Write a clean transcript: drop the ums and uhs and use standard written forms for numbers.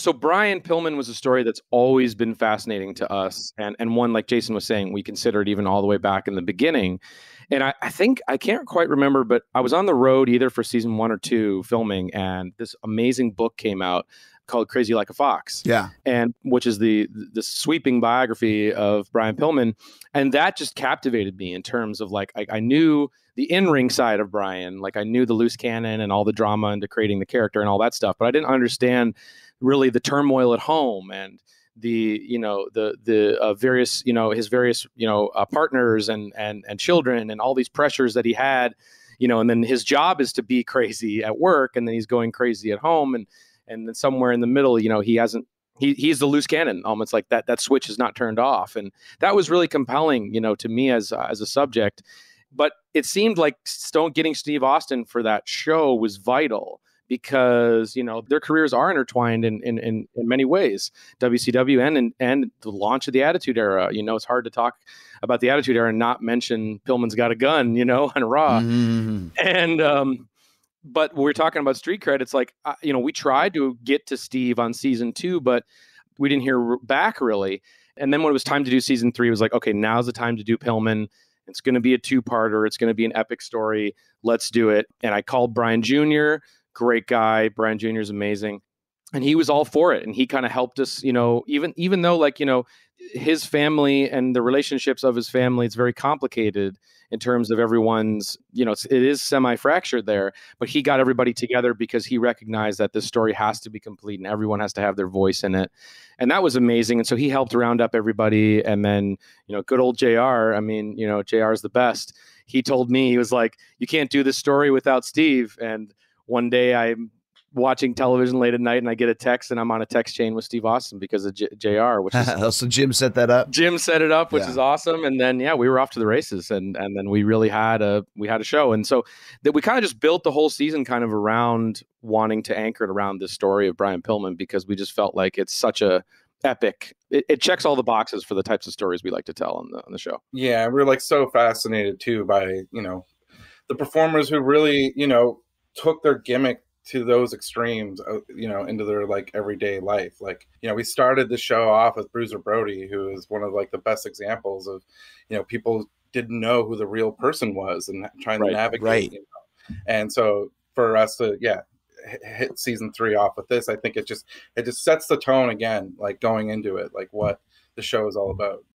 So Brian Pillman was a story that's always been fascinating to us, and one, like Jason was saying, we considered even all the way back in the beginning. And I think I can't quite remember, but I was on the road either for season 1 or 2 filming, and this amazing book came out called Crazy Like a Fox. Yeah. And which is the sweeping biography of Brian Pillman. And that just captivated me in terms of like, I knew the in-ring side of Brian, like I knew the loose cannon and all the drama into creating the character and all that stuff, but I didn't understand really the turmoil at home and the various his various partners and children and all these pressures that he had, and then his job is to be crazy at work, and then he's going crazy at home, and then somewhere in the middle, he's the loose cannon, almost like that switch is not turned off, and that was really compelling, to me as a subject. But it seemed like getting Steve Austin for that show was vital, because their careers are intertwined in many ways, WCW and the launch of the Attitude Era. It's hard to talk about the Attitude Era and not mention Pillman's Got a Gun, on Raw. Mm-hmm. And but when we're talking about street cred, it's like we tried to get to Steve on season 2, but we didn't hear back really. And then when it was time to do season 3, it was like, okay, now's the time to do Pillman. It's going to be a 2-parter. It's going to be an epic story. Let's do it. And I called Brian Jr., great guy. Brian Jr. is amazing. And he was all for it. And he kind of helped us, even though his family and the relationships of his family, it's very complicated in terms of everyone's, it is semi-fractured there, but he got everybody together because he recognized that this story has to be complete and everyone has to have their voice in it. And that was amazing. And so he helped round up everybody. And then, good old JR, JR is the best. He told me, he was like, you can't do this story without Steve. And one day I'm watching television late at night and I get a text and I'm on a text chain with Steve Austin because of JR, which is so Jim set that up. Jim set it up, which is awesome. And then, we were off to the races, and then we really had a show. And so that we kind of just built the whole season kind of around wanting to anchor it around this story of Brian Pillman, because we just felt like it's such a epic. It checks all the boxes for the types of stories we like to tell on the show. Yeah. We're like so fascinated too by, the performers who really, took their gimmick to those extremes, into their like everyday life. Like, we started the show off with Bruiser Brody, who is one of like the best examples of, people didn't know who the real person was and trying to navigate. Right. And so for us to, hit season 3 off with this, I think it just sets the tone again, like going into it, like what the show is all about.